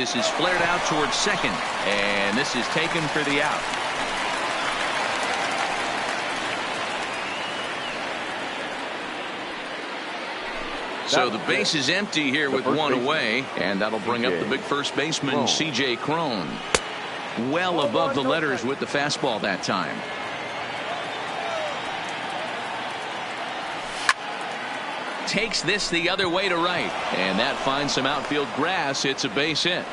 This is flared out towards second, and this is taken for the out. So the base is empty here with one away, and that'll bring up the big first baseman, C.J. Cron. Well above the letters with the fastball that time. Takes this the other way to right, and that finds some outfield grass. It's a base hit.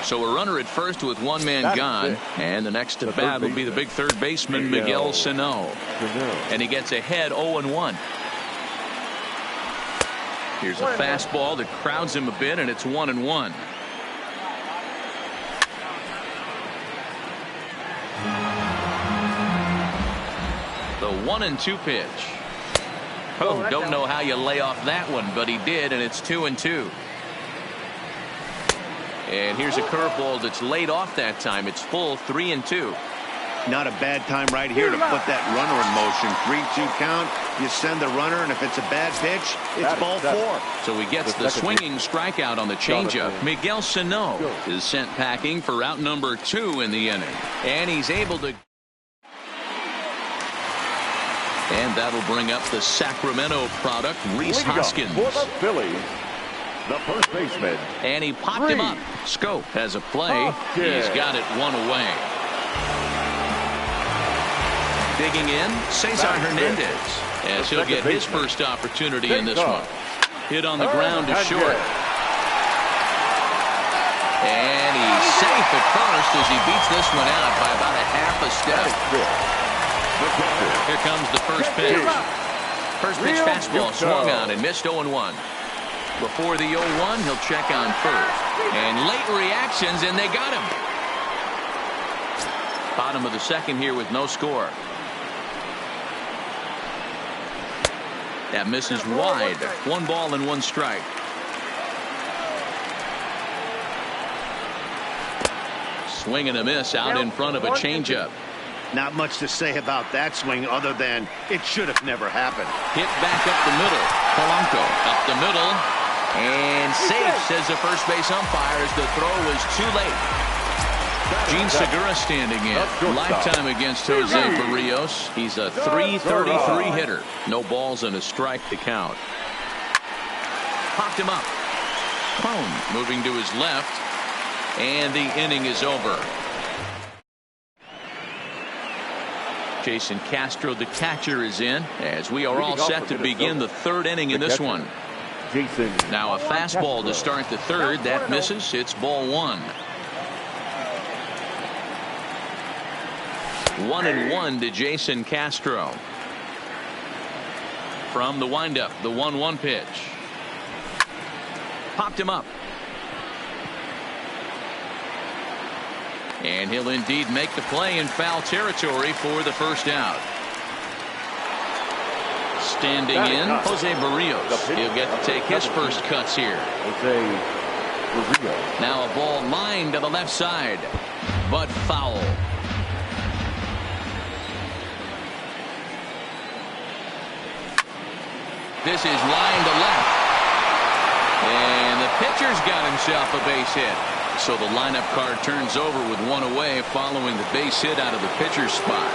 So a runner at first with one man gone, and the next to bat will be the big third baseman, Miguel Sano. And he gets ahead 0-1. Here's a fastball that crowds him a bit, and it's 1-1. The 1-2 pitch. Oh, don't know how you lay off that one, but he did, and it's 2-2. And here's a curveball that's laid off that time. It's full, 3-2. Not a bad time right here to put that runner in motion. 3-2 count. You send the runner, and if it's a bad pitch, it's ball 4. So he gets the swinging strikeout on the changeup. Miguel Sano is sent packing for out number 2 in the inning. And he's able to. And that'll bring up the Sacramento product, Rhys Hoskins. For the Phillies, the first baseman. And he popped him up. Scope has a play. He's got it one away. Digging in, Cesar Hernandez, as he'll get his first opportunity in this one. Hit on the ground to short. And he's safe at first as he beats this one out by about a half a step. Here comes the first pitch. First pitch fastball swung on and missed 0-1. Before the 0-1, he'll check on first. And late reactions, and they got him. Bottom of the second here with no score. That misses wide. 1 ball and 1 strike. Swing and a miss out in front of a changeup. Not much to say about that swing other than it should have never happened. Hit back up the middle. Polanco up the middle. And safe, says the first base umpire, as the throw was too late. Gene Segura standing in. Lifetime against Jose Barrios. He's a .333 hitter. No balls and a strike to count. Popped him up. Cron moving to his left. And the inning is over. Jason Castro, the catcher, is in as we are all set to begin the third inning in this one. Now a fastball to start the third. That misses. It's ball 1. 1-1 to Jason Castro. From the windup, the 1-1 pitch. Popped him up. And he'll indeed make the play in foul territory for the first out. Standing in, Jose Barrios. He'll get to take his first cuts here. Now a ball lined to the left side, but foul. This is line to left. And the pitcher's got himself a base hit. So the lineup card turns over with 1 away following the base hit out of the pitcher's spot.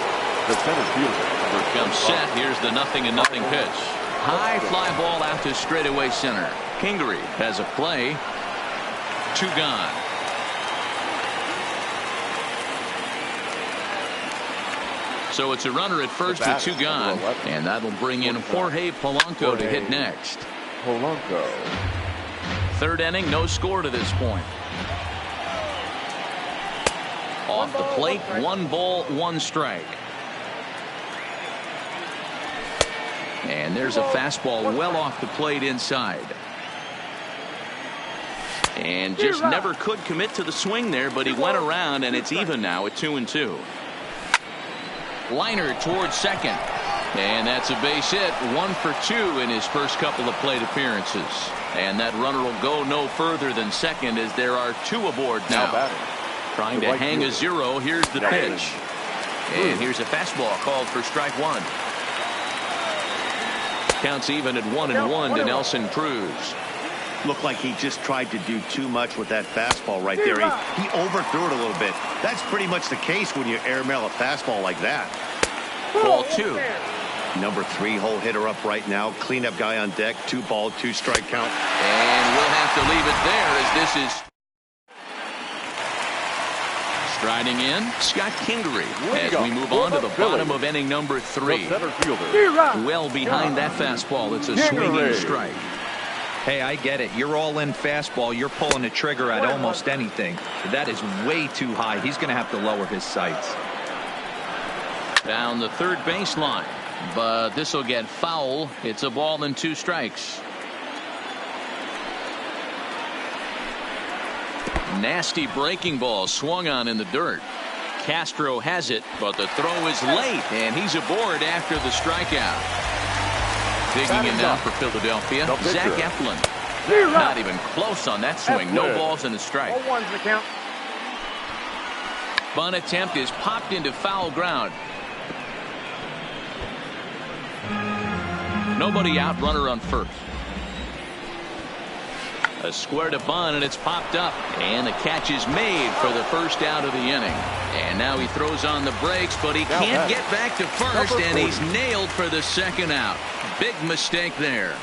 The center fielder. Here comes set. Here's the 0-0 pitch. High fly ball out to straightaway center. Kingery has a play. 2 gone. So it's a runner at first with 2 gone. And that'll bring in Jorge Polanco to hit next. Polanco. Third inning, no score to this point. Off the plate, 1 ball, 1 strike. And there's a fastball well off the plate inside. And just never could commit to the swing there, but he went around, and it's even now at 2-2. Liner towards second. And that's a base hit. 1 for 2 in his first couple of plate appearances. And that runner will go no further than second as there are 2 aboard now. Trying to hang a 0. Here's the pitch. And here's a fastball called for strike 1. Counts even at 1-1 to Nelson Cruz. Looked like he just tried to do too much with that fastball right there. He overthrew it a little bit. That's pretty much the case when you airmail a fastball like that. Ball 2. Number 3 hole hitter up right now. Cleanup guy on deck. 2 ball, 2 strike count. And we'll have to leave it there as this is striding in Scott Kingery as we move on to the bottom of inning number 3. Well behind that fastball. It's a swinging strike. Hey, I get it. You're all in fastball. You're pulling the trigger at almost anything. That is way too high. He's going to have to lower his sights. Down the third baseline, but this will get foul. It's a ball and 2 strikes. Nasty breaking ball swung on in the dirt. Castro has it, but the throw is late, and he's aboard after the strikeout. Digging in now for Philadelphia, Zach Eflin. Not even close on that swing. No balls in the strike. Bunt attempt is popped into foul ground. Nobody out, runner on first. A square to bunt, and it's popped up. And the catch is made for the first out of the inning. And now he throws on the brakes, but he can't get back to first, and he's nailed for the second out. Big mistake there.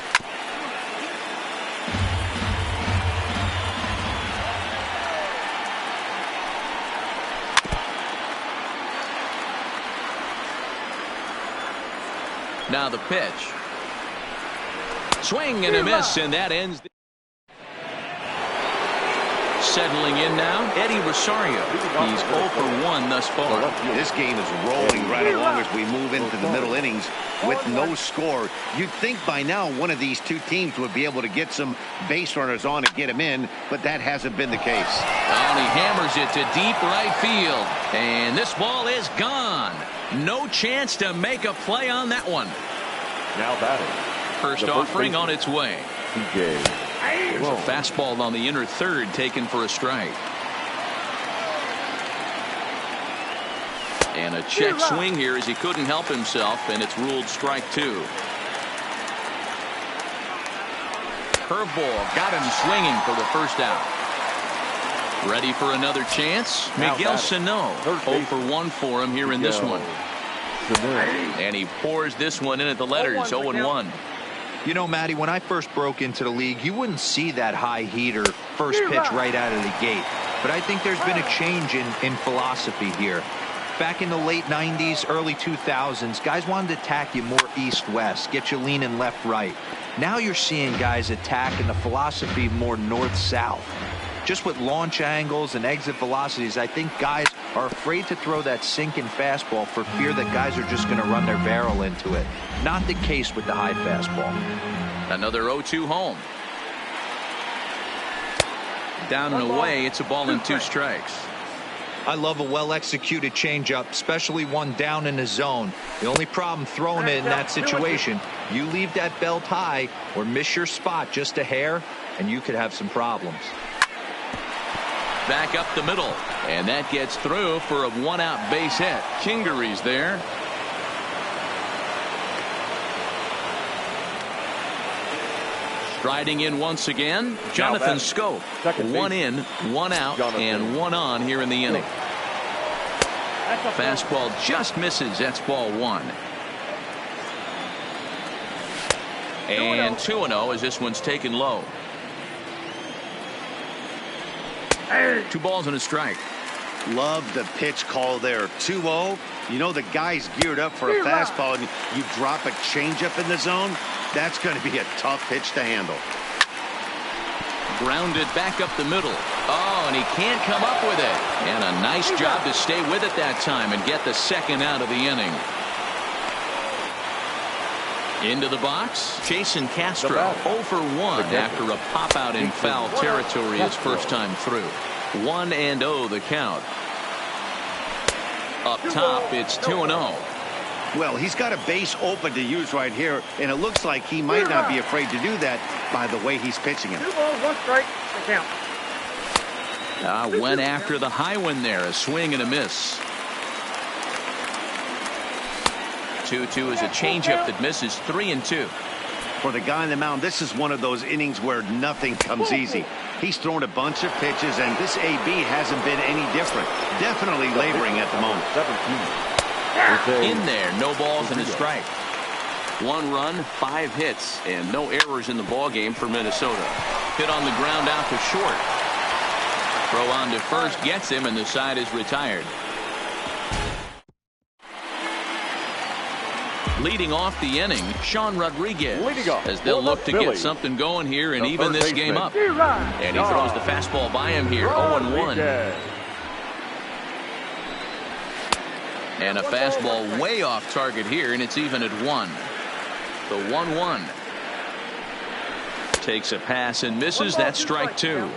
Now the pitch. Swing and a miss, and that ends. Settling in now, Eddie Rosario. He's 0 for 1 thus far. This game is rolling right along as we move into the middle innings with no score. You'd think by now one of these two teams would be able to get some base runners on and get him in, but that hasn't been the case. And he hammers it to deep right field. And this ball is gone. No chance to make a play on that one. Now batting. First offering on its way. There's a fastball on the inner third taken for a strike. And a check swing here as he couldn't help himself, and it's ruled strike 2. Curveball got him swinging for the first out. Ready for another chance? Miguel Sano. 0 for 1 for him here in this one. And he pours this one in at the letters. 0-1. You know, Matty, when I first broke into the league, you wouldn't see that high heater first pitch right out of the gate. But I think there's been a change in philosophy here. Back in the late 90s, early 2000s, guys wanted to attack you more east-west, get you leaning left-right. Now you're seeing guys attack in the philosophy more north-south. Just with launch angles and exit velocities, I think guys are afraid to throw that sinking fastball for fear that guys are just going to run their barrel into it. Not the case with the high fastball. Another 0-2 home. Down and away, it's a ball and 2 strikes. I love a well-executed changeup, especially one down in the zone. The only problem throwing it in that situation, you leave that belt high or miss your spot just a hair, and you could have some problems. Back up the middle, and that gets through for a 1-out base hit. Kingery's there. Striding in once again, Jonathan Scope. 1 in, 1 out, and 1 on here in the inning. Fastball just misses. That's ball 1. And 2-0 as this one's taken low. 2 balls and a strike. Love the pitch call there. 2-0. You know the guy's geared up for a fastball, and you drop a changeup in the zone. That's going to be a tough pitch to handle. Grounded back up the middle. Oh, and he can't come up with it. And a nice job to stay with it that time and get the second out of the inning. Into the box, Jason Castro. 0 for 1 after a pop out in foul territory his first time through. 1-0 the count. Up top, it's 2-0. Well, he's got a base open to use right here, and it looks like he might not be afraid to do that by the way he's pitching it. 2 balls, 1 strike, the count. Went after the high one there, a swing and a miss. 2-2 is a changeup that misses. 3-2. For the guy on the mound, this is one of those innings where nothing comes easy. He's thrown a bunch of pitches, and this AB hasn't been any different. Definitely laboring at the moment. 17. In there, no balls and a strike. 1 run, 5 hits, and no errors in the ball game for Minnesota. Hit on the ground out to short. Throw on to first gets him, and the side is retired. Leading off the inning, Sean Rodriguez, as they'll look to get something going here and even this game up. And he throws the fastball by him here, 0-1. And a fastball way off target here, and it's even at 1. The 1-1. Takes a pass and misses. That's strike 2.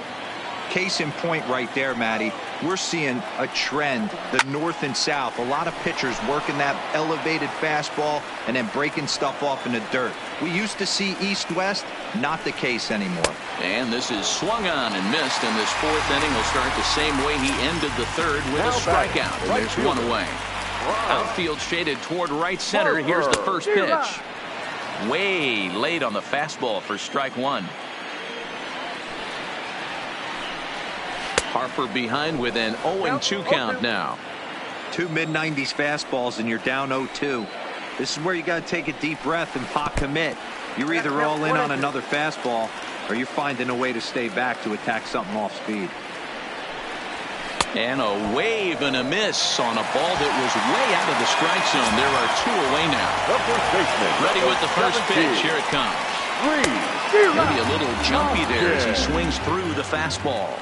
Case in point right there, Matty. We're seeing a trend, the north and south. A lot of pitchers working that elevated fastball and then breaking stuff off in the dirt. We used to see east-west, not the case anymore. And this is swung on and missed, and this 4th inning will start the same way he ended the 3rd with a strikeout, and there's 1 away. Outfield shaded toward right center. Here's the first pitch. Way late on the fastball for strike 1. Harper behind with an 0-2 count now. 2 mid-90s fastballs and you're down 0-2. This is where you got to take a deep breath and pop commit. You're either all in on another fastball or you're finding a way to stay back to attack something off speed. And a wave and a miss on a ball that was way out of the strike zone. There are 2 away now. Ready with the first pitch. Here it comes. Maybe a little jumpy there as he swings through the fastball.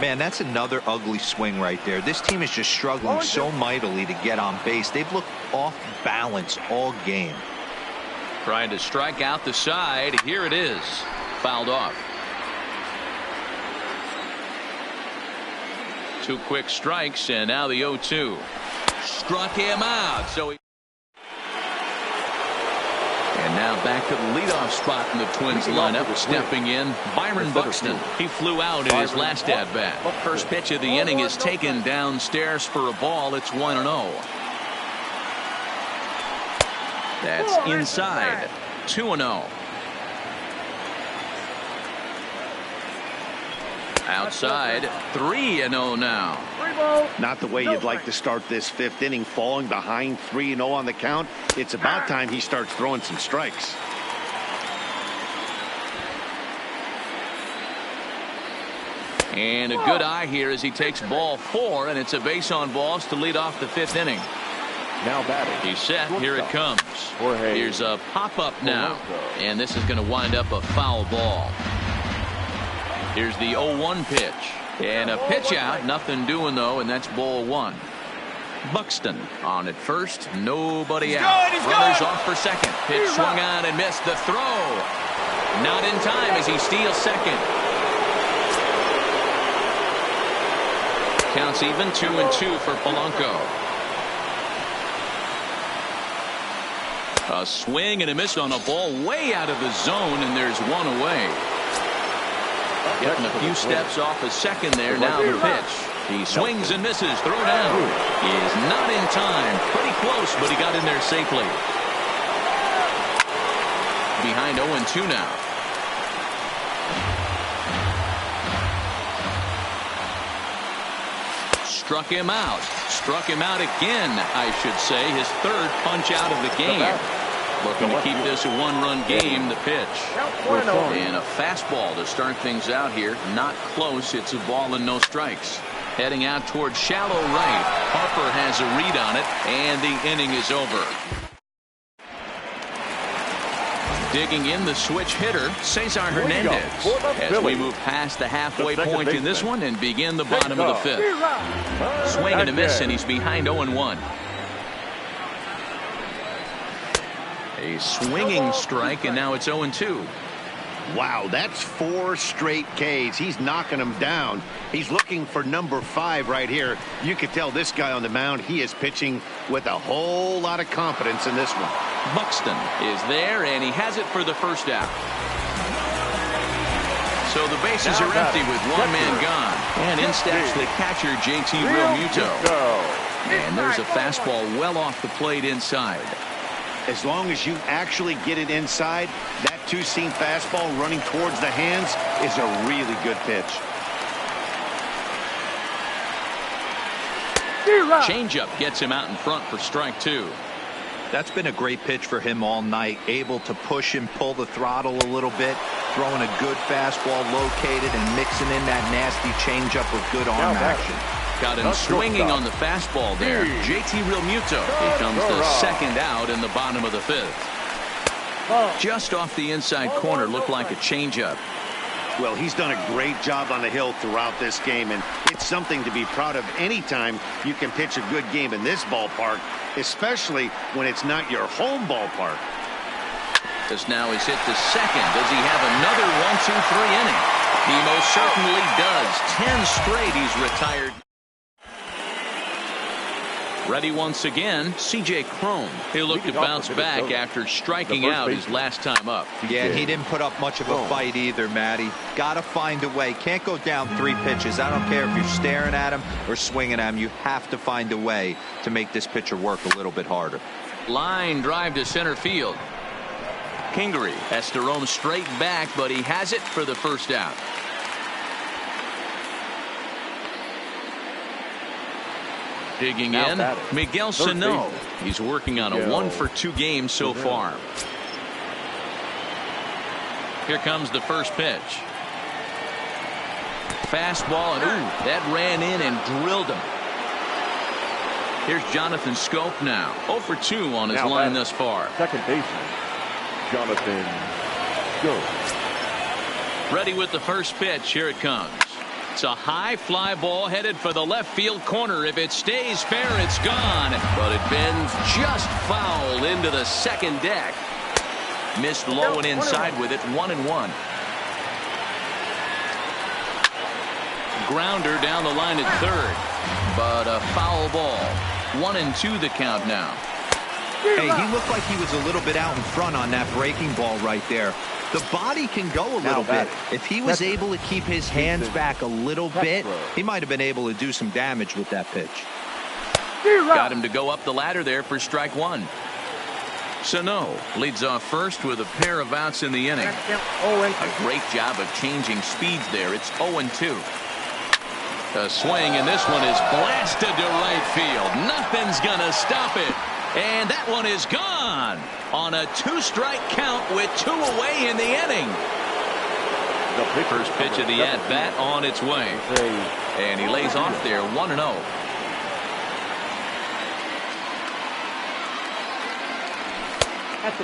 Man, that's another ugly swing right there. This team is just struggling so mightily to get on base. They've looked off balance all game. Trying to strike out the side. Here it is. Fouled off. 2 quick strikes, and now the 0-2. Struck him out. And now back to the leadoff spot in the Twins lineup. Stepping in, Byron Buxton. He flew out in his last at-bat. First pitch of the inning is taken downstairs for a ball. It's 1-0. That's inside. 2-0. Outside, 3-0 now. Not the way you'd like to start this 5th inning, falling behind 3-0 on the count. It's about time he starts throwing some strikes. And a good eye here as he takes ball 4, and it's a base on balls to lead off the 5th inning. Now batting. He's set. Here it comes. Here's a pop-up now, and this is going to wind up a foul ball. Here's the 0-1 pitch. And a pitch out. Nothing doing, though, and that's ball 1. Buxton on at first. Nobody out. Runners off for second. Pitch swung on and missed. The throw. Not in time as he steals second. Counts even. 2-2 for Polanco. A swing and a miss on a ball way out of the zone, and there's 1 away. Getting a few steps off a second there. Now the pitch. He swings and misses. Throw down. He is not in time. Pretty close, but he got in there safely. Behind 0-2 now. Struck him out. Struck him out again, I should say. His 3rd punch out of the game. Looking to keep this a 1-run game. The pitch. And a fastball to start things out here. Not close. It's a ball and no strikes. Heading out towards shallow right. Harper has a read on it, and the inning is over. Digging in the switch hitter, Cesar Hernandez, as we move past the halfway point in this one and begin the bottom of the 5th. Swing and a miss, and he's behind 0-1. A swinging strike, and now it's 0-2. Wow, that's 4 straight Ks. He's knocking them down. He's looking for number 5 right here. You could tell this guy on the mound, he is pitching with a whole lot of confidence in this one. Buxton is there, and he has it for the first out. So the bases are empty with 1 man gone. And in steps the catcher, JT Realmuto. And there's a fastball well off the plate inside. As long as you actually get it inside, that two-seam fastball running towards the hands is a really good pitch. Changeup gets him out in front for strike 2. That's been a great pitch for him all night. Able to push and pull the throttle a little bit, throwing a good fastball located and mixing in that nasty changeup with good arm action. Got him swinging on the fastball there. JT Realmuto becomes the second out in the bottom of the 5th. Just off the inside corner, looked like a changeup. Well, he's done a great job on the hill throughout this game, and it's something to be proud of anytime you can pitch a good game in this ballpark, especially when it's not your home ballpark. This now is hit to second. Does he have another 1-2-3 inning? He most certainly does. 10 straight he's retired. Ready once again, C.J. Cron. He'll look to bounce back after striking out his last time up. Yeah, he didn't put up much of a fight either, Matty. Got to find a way. Can't go down 3 pitches. I don't care if you're staring at him or swinging at him. You have to find a way to make this pitcher work a little bit harder. Line drive to center field. Kingery has to roam straight back, but he has it for the first out. Digging in, Miguel Sano. He's working on a 1-for-2 game so far. Here comes the first pitch. Fastball, and ooh, that ran in and drilled him. Here's Jonathan Scope now. 0-for-2 on his line thus far. Second baseman, Jonathan Scope. Ready with the first pitch. Here it comes. It's a high fly ball headed for the left field corner. If it stays fair, it's gone. But it bends just foul into the second deck. Missed low and inside with it. 1-1. Grounder down the line at third. But a foul ball. 1-2 the count now. Hey, he looked like he was a little bit out in front on that breaking ball right there. The body can go a little bit. If he was able to keep his hands back a little bit, he might have been able to do some damage with that pitch. Got him to go up the ladder there for strike 1. Sano leads off first with a pair of outs in the inning. A great job of changing speeds there. It's 0-2. A swing, and this one is blasted to right field. Nothing's gonna stop it. And that one is gone on a 2-strike count with 2 away in the inning. The first pitch of the at-bat on its way. And he lays off there 1-0.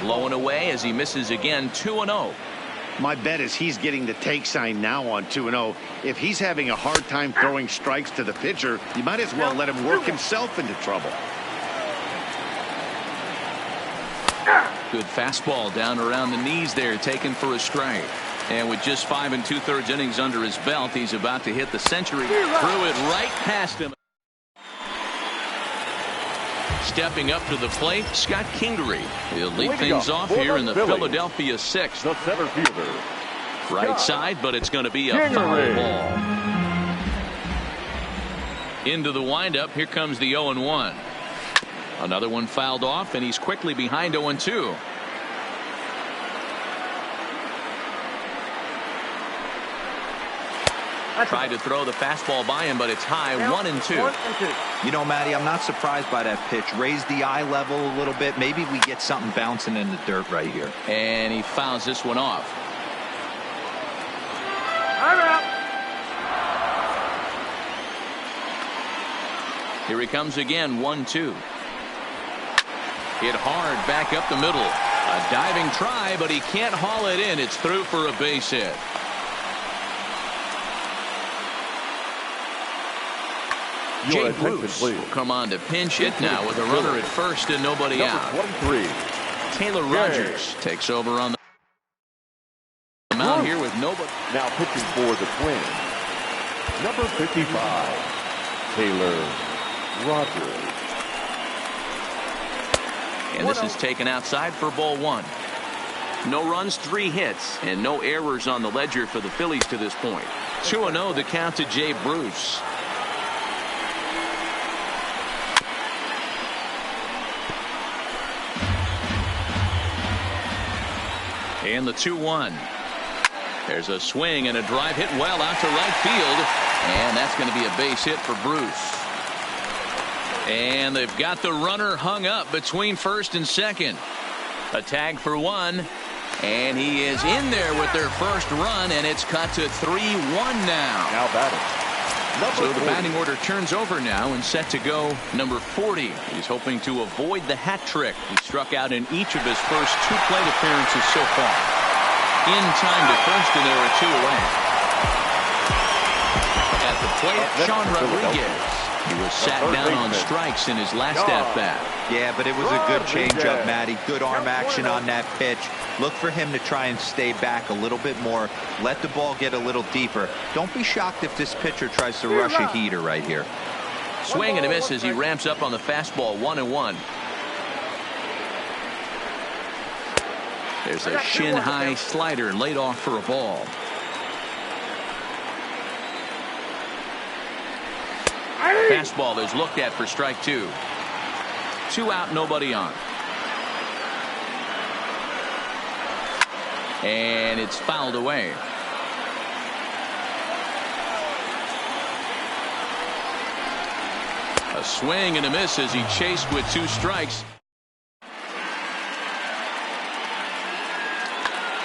Low and away as he misses again. 2-0. My bet is he's getting the take sign now on 2-0. If he's having a hard time throwing strikes to the pitcher, you might as well let him work himself into trouble. Good fastball down around the knees there, taken for a strike. And with just 5 2/3 innings under his belt, he's about to hit the century. Threw it right past him. Stepping up to the plate, Scott Kingery. He'll lead things off here in the Philadelphia 6th. The center fielder. Right side, but it's going to be a foul ball. Into the windup, here comes the 0-1. Another one fouled off, and he's quickly behind 0-2. Tried to throw the fastball by him, but it's high. 1-2. You know, Matty, I'm not surprised by that pitch. Raise the eye level a little bit. Maybe we get something bouncing in the dirt right here. And he fouls this one off. Here he comes again. 1-2. Hit hard back up the middle. A diving try, but he can't haul it in. It's through for a base hit. Jay Bruce will come on to pinch hit now with a runner at first and nobody out. 23. Taylor Rogers takes over on the mound here with nobody. Now pitching for the Twins, number 55, Taylor Rogers. And this is taken outside for ball 1. No runs, 3 hits, and no errors on the ledger for the Phillies to this point. 2-0 the count to Jay Bruce. And the 2-1. There's a swing and a drive hit well out to right field. And that's going to be a base hit for Bruce. And they've got the runner hung up between first and second. A tag for one. And he is in there with their first run, and it's cut to 3-1 now. Now batting. So the batting order turns over now and set to go number 40. He's hoping to avoid the hat trick. He struck out in each of his first 2 plate appearances so far. In time to first, and there are 2 away. At the plate, Sean Rodriguez. He was sat down on strikes in his last at-bat. Yeah, but it was a good changeup, Matty. Good arm action on that pitch. Look for him to try and stay back a little bit more. Let the ball get a little deeper. Don't be shocked if this pitcher tries to rush a heater right here. Swing and a miss as he ramps up on the fastball. 1-1. There's a shin-high slider laid off for a ball. Fastball is looked at for strike 2. 2 out, nobody on. And it's fouled away. A swing and a miss as he chased with 2 strikes.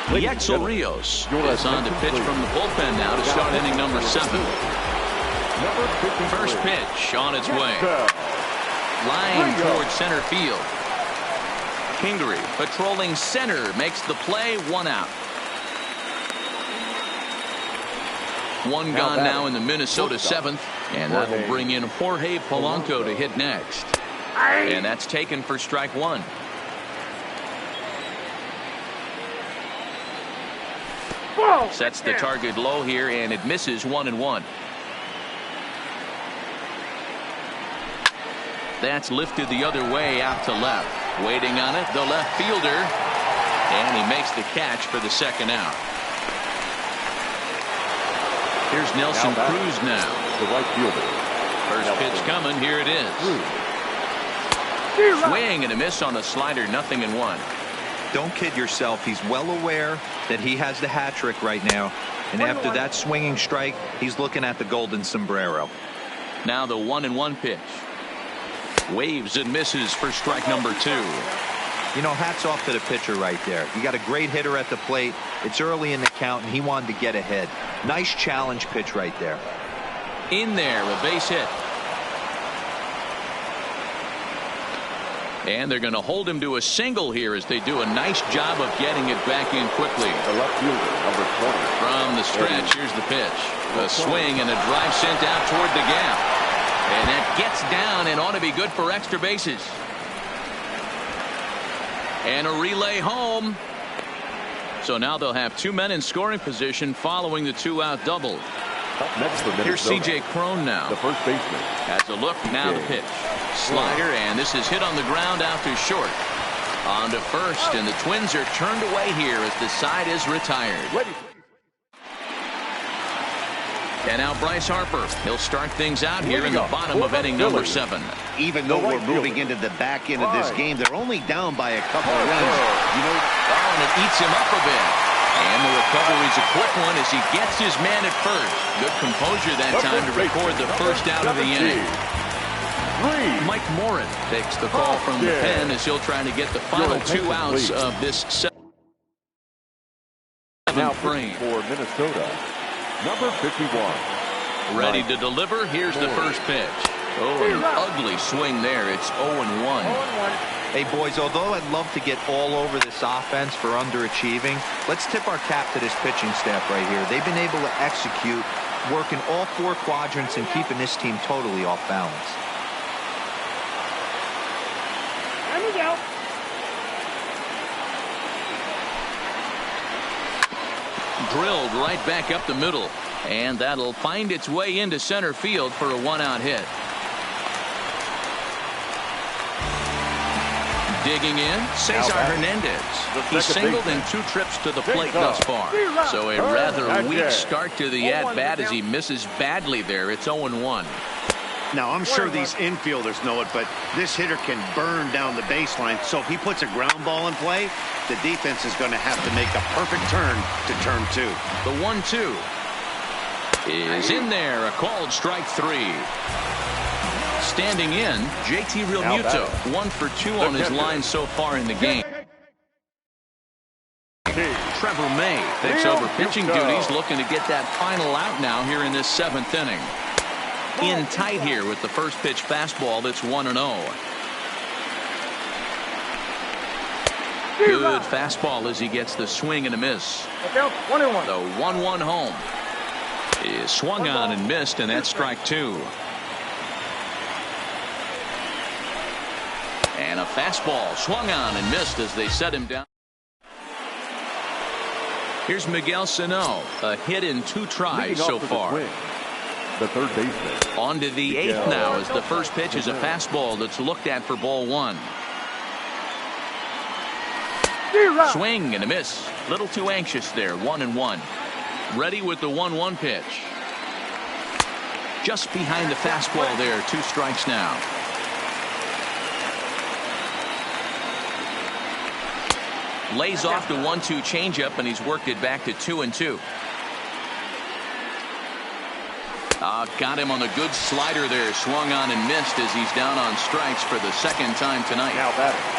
Yexel Rios is on to pitch from the bullpen now to start inning number 7. First pitch on its way. Line towards center field. Kingery patrolling center makes the play. 1 out. 1 gone now in the Minnesota 7th, and that will bring in Jorge Polanco to hit next. And that's taken for strike 1. Sets the target low here, and it misses. 1-1. That's lifted the other way out to left. Waiting on it, the left fielder. And he makes the catch for the 2nd out. Here's Nelson Cruz now. The right fielder. First pitch coming. Here it is. Swing and a miss on the slider. 0-1. Don't kid yourself. He's well aware that he has the hat trick right now. And after that swinging strike, he's looking at the golden sombrero. Now the 1-1 pitch. Waves and misses for strike number 2. You know, hats off to the pitcher right there. You got a great hitter at the plate. It's early in the count, and he wanted to get ahead. Nice challenge pitch right there. In there, a base hit. And they're going to hold him to a single here as they do a nice job of getting it back in quickly. The left fielder, number 20. From the stretch, here's the pitch. A swing and a drive sent out toward the gap. And that gets down and ought to be good for extra bases. And a relay home. So now they'll have 2 men in scoring position following the 2-out double. Next for Here's C.J. Cron now. The first baseman. Has a look. Now the pitch. Slider, and this is hit on the ground out to short. On to first, and the Twins are turned away here as the side is retired. And now Bryce Harper. He'll start things out here in the bottom of inning number 7. Even though we're moving into the back end of this game, they're only down by a couple of runs. You know, and it eats him up a bit. And the recovery's a quick one as he gets his man at first. Good composure that time to record the first out of the inning. Mike Morin takes the call from the pen as he'll try to get the final 2 outs of this 7th frame. For Minnesota, number 51. Ready to deliver. Here's the first pitch. Oh, an ugly swing there. It's 0-1. Hey, boys, although I'd love to get all over this offense for underachieving, let's tip our cap to this pitching staff right here. They've been able to execute, working all 4 quadrants and keeping this team totally off balance. Let me go. Drilled right back up the middle. And that'll find its way into center field for a 1-out hit. Digging in, Cesar Hernandez. He singled in 2 trips to the plate thus far. So a rather weak start to the at-bat as he misses badly there. It's 0-1. Now, I'm sure these infielders know it, but this hitter can burn down the baseline. So if he puts a ground ball in play, the defense is going to have to make a perfect turn to turn 2. The 1-2 is in there. A called strike 3. Standing in, JT Realmuto, 1 for 2 on his line so far in the game. Trevor May takes over pitching duties, looking to get that final out now here in this 7th inning. In tight here with the first pitch fastball that's 1-0. Good fastball as he gets the swing and a miss. The 1-1 home is swung on and missed, and that's strike 2. And a fastball swung on and missed as they set him down. Here's Miguel Sano, a hit in 2 tries so far. The third baseman. On to the 8th now as the first pitch is a fastball that's looked at for ball 1. Swing and a miss. Little too anxious there. 1-1. Ready with the 1-1 pitch. Just behind the fastball there. 2 strikes now. Lays off the 1-2 changeup, and he's worked it back to 2-2. Got him on the good slider there. Swung on and missed as he's down on strikes for the 2nd time tonight.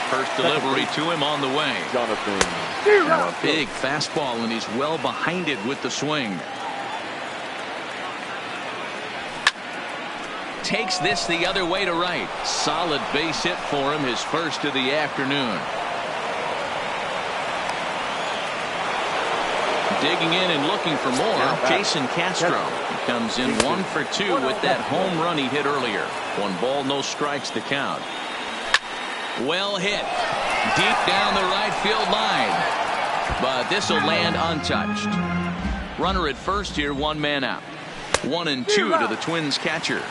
First delivery to him on the way. Now a big fastball, and he's well behind it with the swing. Takes this the other way to right. Solid base hit for him, his first of the afternoon. Digging in and looking for more, Jason Castro. He comes in 1 for 2 with that home run he hit earlier. 1 ball, no strikes to count. Well hit. Deep down the right field line. But this will land untouched. Runner at first here, 1 man out. 1-2 to the Twins catcher.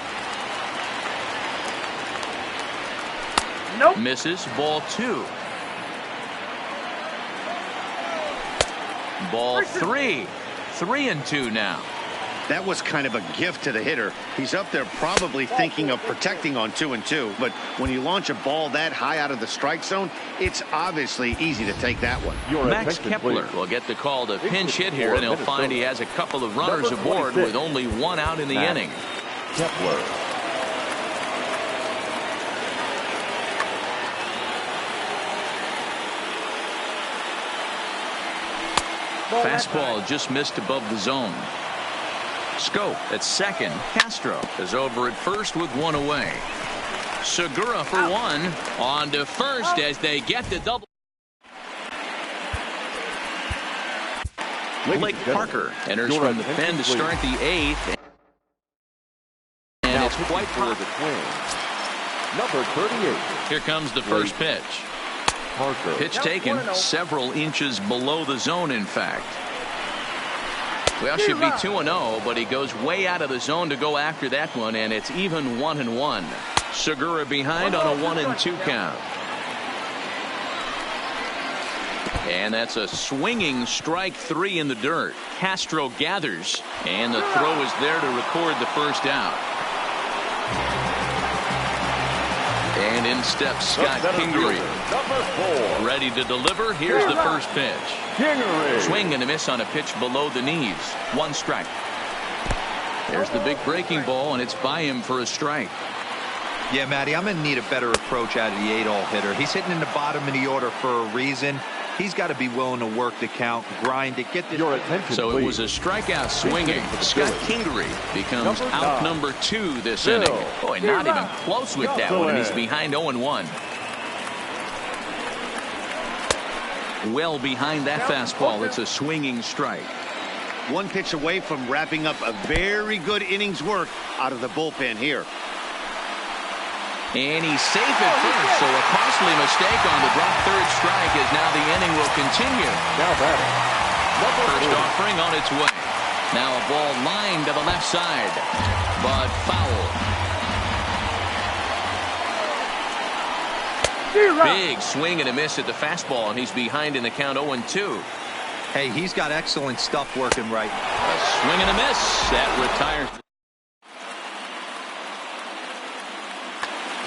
Nope. Misses. Ball 2. Ball 3. 3-2 now. That was kind of a gift to the hitter. He's up there probably thinking of protecting on 2-2. But when you launch a ball that high out of the strike zone, it's obviously easy to take that one. Max Kepler will get the call to pinch hit here, and he'll find he has a couple of runners aboard with only 1 out in the inning. Kepler. Fastball just missed above the zone. Scope at second. Castro is over at first with 1 away. Segura for 1. On to first as they get the double. Blake Parker enters from the pen to start the 8th. And it's quite for the Twins. Number 38. Here comes the first pitch. Parker. Pitch taken several inches below the zone, in fact. Well, should be 2-0, but he goes way out of the zone to go after that one, and it's even 1-1. Segura behind on a 1-2 count. And that's a swinging strike 3 in the dirt. Castro gathers, and the throw is there to record the first out. And in steps Scott Kingery. Number 4. Ready to deliver. Here's the first pitch. Kingery. Swing and a miss on a pitch below the knees. 1 strike. There's the big breaking ball, and it's by him for a strike. Yeah, Matty, I'm going to need a better approach out of the 8-hole hitter. He's hitting in the bottom of the order for a reason. He's got to be willing to work the count, grind it, get this. Your attention, so please. it was a strikeout swinging. Scott Kingery becomes out number 2 this inning. Boy, not even close with that one, and he's behind 0-1. Well behind that fastball, it's a swinging strike. 1 pitch away from wrapping up a very good innings work out of the bullpen here. And he's safe at first, so a costly mistake on the drop third strike as now the inning will continue. Now batting. First offering on its way. Now a ball lined to the left side, but foul. Big swing and a miss at the fastball, and he's behind in the count 0-2. Hey, he's got excellent stuff working right. A swing and a miss. That retires.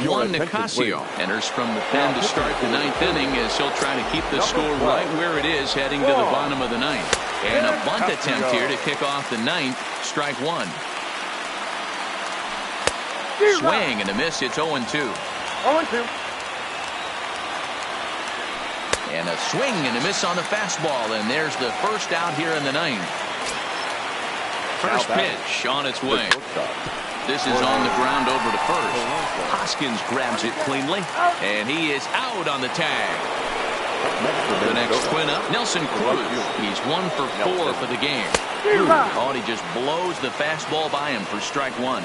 Juan Nicasio enters from the pen to start the ninth inning as he'll try to keep the score right where it is heading to the bottom of the ninth. And a bunt attempt here to kick off the ninth. Strike one. Swing and a miss. It's 0-2. 0-2. And a swing and a miss on the fastball. And there's the first out here in the ninth. First pitch on its way. This is on the ground over to first. Hoskins grabs it cleanly, and he is out on the tag. The next twin up, Nelson Cruz. He's 1 for 4 for the game. Oh, and he just blows the fastball by him for strike one.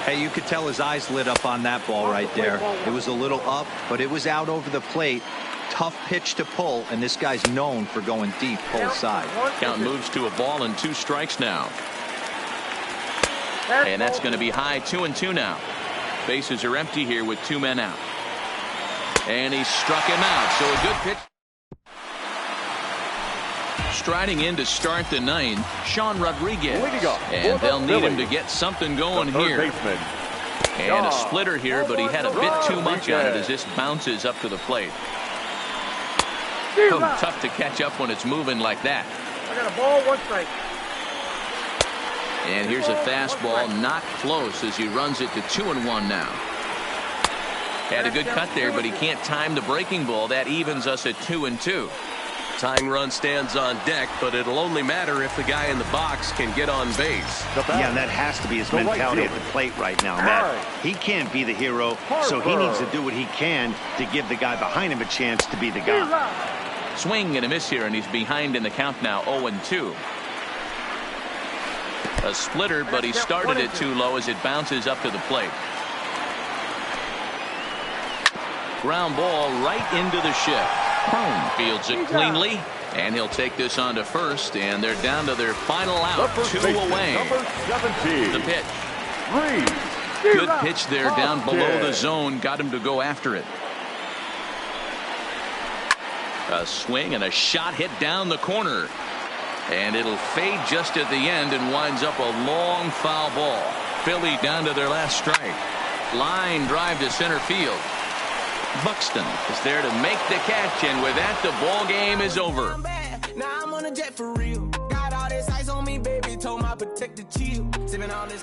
Hey, you could tell his eyes lit up on that ball right there. It was a little up, but it was out over the plate. Tough pitch to pull, and this guy's known for going deep, pull side. Count moves to a ball and 2 strikes now. And that's going to be high, 2-2 now. Bases are empty here with 2 men out. And he struck him out, so a good pitch. Striding in to start the ninth, Sean Rodriguez. And they'll need him to get something going here. And a splitter here, but he had a bit too much on it as this bounces up to the plate. Oh, tough to catch up when it's moving like that. I got a ball, 1 strike. And here's a fastball, not close as he runs it to 2-1 now. Had a good cut there, but he can't time the breaking ball. That evens us at 2-2. Tying run stands on deck, but it'll only matter if the guy in the box can get on base. Yeah, and that has to be his mentality at the plate right now, Matt. He can't be the hero, so he needs to do what he can to give the guy behind him a chance to be the guy. Swing and a miss here, and he's behind in the count now, 0-2. A splitter, but he started it too low as it bounces up to the plate. Ground ball right into the shift. Fields it cleanly, and he'll take this on to first, and they're down to their final out, 2 away. The pitch. Good pitch there down below the zone, got him to go after it. A swing and a shot hit down the corner. And it'll fade just at the end and winds up a long foul ball. Philly down to their last strike. Line drive to center field. Buxton is there to make the catch, and with that, the ball game is over. Now I'm on a jet for real. Got all this ice on me, baby. Told my protector chill. Sipping all this.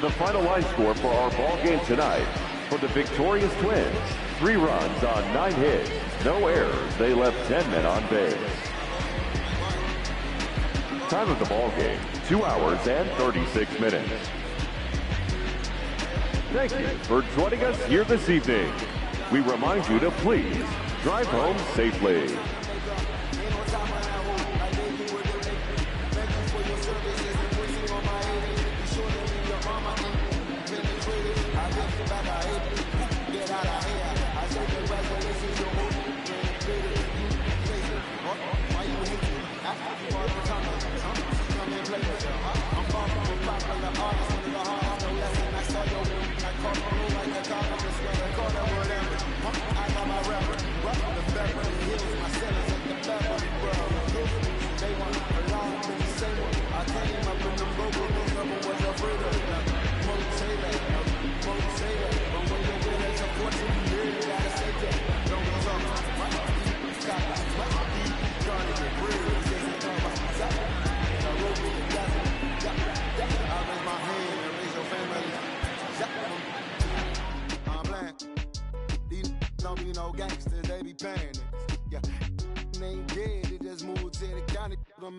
The final line score for our ball game tonight. For the victorious Twins, 3 runs on 9 hits, no errors. They left 10 men on base. Time of the ball game, 2 hours and 36 minutes. Thank you for joining us here this evening. We remind you to please drive home safely.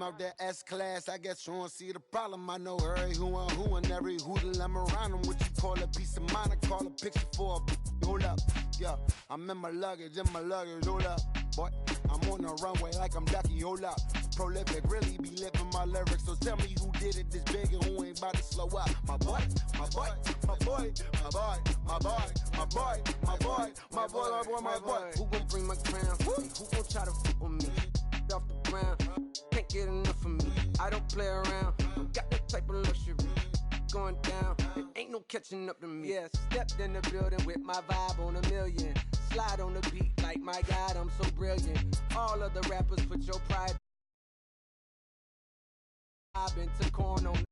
Out that S-class, I guess you don't see the problem. I know every who and every hoodle I'm around them. What you call a piece of mind, I call a picture for a hold up. Yeah, I'm in my luggage, hold up. Boy, I'm on the runway like I'm Ducky, hold up. Prolific, really be living my lyrics. So tell me who did it this big and who ain't about to slow up. My boy, my boy, my boy, my boy, my boy, my boy, my boy, my boy, my boy, my boy. Who gon' bring my crown? Who gon' try to fuck with me? Off the ground, can't get enough of me. I don't play around, don't got that type of luxury. Going down, it ain't no catching up to me. Yeah, stepped in the building with my vibe on a million. Slide on the beat like my God, I'm so brilliant. All of the rappers put your pride. I've been to corn on